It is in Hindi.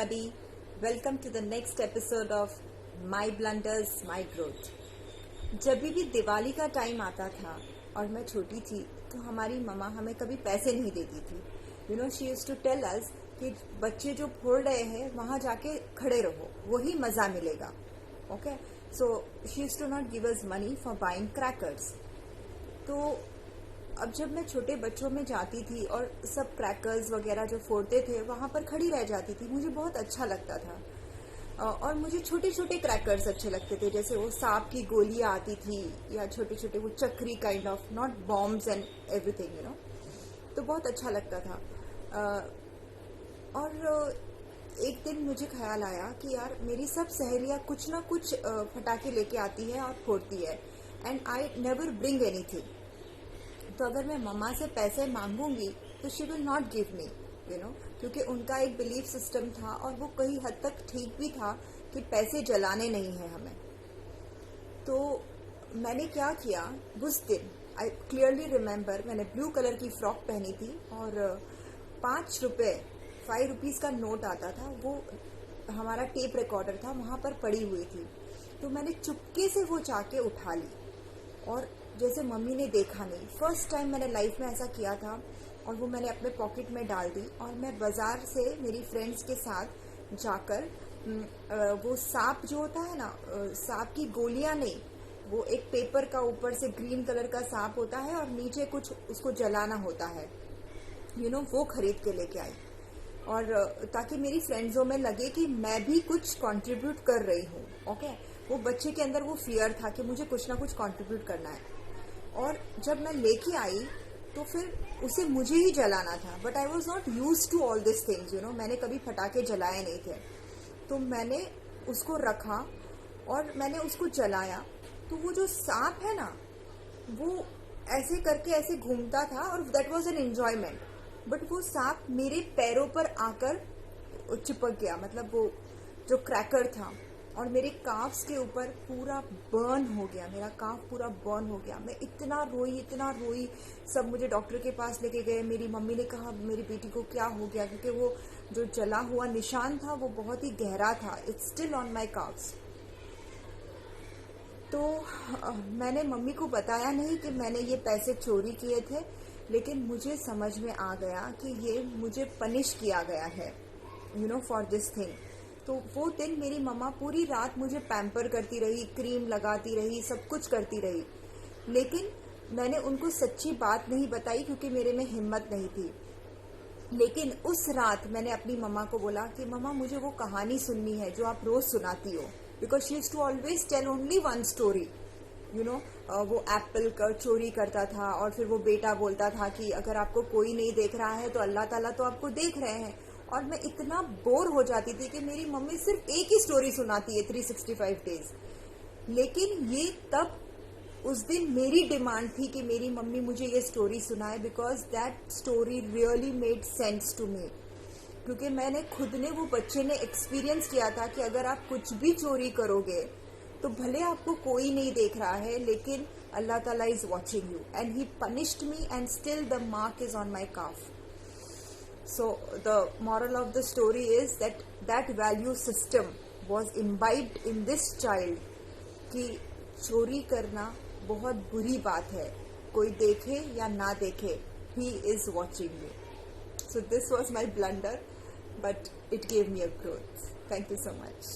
everybody. Welcome to the next episode of My Blunders, My Growth. जब भी दिवाली का टाइम आता था और मैं छोटी थी तो हमारी मम्मा हमें कभी पैसे नहीं देती थी. She used to tell us कि बच्चे जो फोड़ रहे हैं वहाँ जाके खड़े रहो, वही मज़ा मिलेगा. Okay? So she used to not give us money for buying crackers. तो अब जब मैं छोटे बच्चों में जाती थी और सब क्रैकर्स वगैरह जो फोड़ते थे वहाँ पर खड़ी रह जाती थी, मुझे बहुत अच्छा लगता था. और मुझे छोटे छोटे क्रैकर्स अच्छे लगते थे, जैसे वो सांप की गोलियाँ आती थी या छोटे छोटे वो चक्री kind of, not bombs and everything तो बहुत अच्छा लगता था. और एक दिन मुझे ख्याल आया कि यार मेरी सब सहेलियाँ कुछ ना कुछ फटाके लेके आती है और फोड़ती है, and I never bring anything. तो अगर मैं मम्मा से पैसे मांगूंगी तो she will not give me, क्योंकि उनका एक बिलीफ सिस्टम था और वो कई हद तक ठीक भी था कि पैसे जलाने नहीं है हमें. तो मैंने क्या किया उस दिन, आई क्लियरली रिमेम्बर, मैंने ब्लू कलर की फ्रॉक पहनी थी और 5 रुपीज़ का नोट आता था, वो हमारा टेप रिकॉर्डर था, वहाँ पर पड़ी हुई थी. तो मैंने चुपके से वो जाके उठा ली और जैसे मम्मी ने देखा नहीं. फर्स्ट टाइम मैंने लाइफ में ऐसा किया था और वो मैंने अपने पॉकेट में डाल दी और मैं बाजार से मेरी फ्रेंड्स के साथ जाकर वो सांप जो होता है ना, सांप की गोलियां नहीं, वो एक पेपर का ऊपर से ग्रीन कलर का सांप होता है और नीचे कुछ उसको जलाना होता है, वो खरीद के लेके आई. और ताकि मेरी फ्रेंड्सों में लगे कि मैं भी कुछ कंट्रीब्यूट कर रही हूँ. ओके, वो बच्चे के अंदर वो फियर था कि मुझे कुछ ना कुछ कंट्रीब्यूट करना है. और जब मैं लेके आई तो फिर उसे मुझे ही जलाना था, but I was not use to all this things. मैंने कभी पटाखे जलाए नहीं थे. तो मैंने उसको रखा और मैंने उसको जलाया. तो वो जो सांप है ना, वो ऐसे करके ऐसे घूमता था और that was an enjoyment. But वो सांप मेरे पैरों पर आकर चिपक गया, मतलब वो जो क्रैकर था, और मेरे काफ्स के ऊपर पूरा बर्न हो गया. मेरा काफ पूरा बर्न हो गया. मैं इतना रोई. सब मुझे डॉक्टर के पास लेके गए. मेरी मम्मी ने कहा मेरी बेटी को क्या हो गया, क्योंकि वो जो जला हुआ निशान था वो बहुत ही गहरा था. It's still on my carbs. तो मैंने मम्मी को बताया नहीं कि मैंने ये पैसे चोरी किए थे, लेकिन मुझे समझ में आ गया कि ये मुझे पनिश किया गया है फॉर दिस थिंग. तो वो दिन मेरी मम्मा पूरी रात मुझे पैम्पर करती रही, क्रीम लगाती रही, सब कुछ करती रही, लेकिन मैंने उनको सच्ची बात नहीं बताई क्योंकि मेरे में हिम्मत नहीं थी. लेकिन उस रात मैंने अपनी मम्मा को बोला कि मम्मा मुझे वो कहानी सुननी है जो आप रोज सुनाती हो, because she used to always tell only one story. वो एप्पल का चोरी करता था और फिर वो बेटा बोलता था कि अगर आपको कोई नहीं देख रहा है तो अल्लाह ताला तो आपको देख रहे हैं. और मैं इतना बोर हो जाती थी कि मेरी मम्मी सिर्फ एक ही स्टोरी सुनाती है 365 डेज. लेकिन ये तब उस दिन मेरी डिमांड थी कि मेरी मम्मी मुझे ये स्टोरी सुनाए, because that story really made sense to me. क्योंकि मैंने खुद ने, वो बच्चे ने एक्सपीरियंस किया था कि अगर आप कुछ भी चोरी करोगे तो भले आपको कोई नहीं देख रहा है, लेकिन अल्लाह ताला is watching you, and he punished me and still the mark is on my calf. So the moral of the story is that value system was imbibed in this child कि चोरी करना बहुत बुरी बात है, कोई देखे या ना देखे, he is watching you. So this was my blunder, but it gave me a growth. Thank you so much.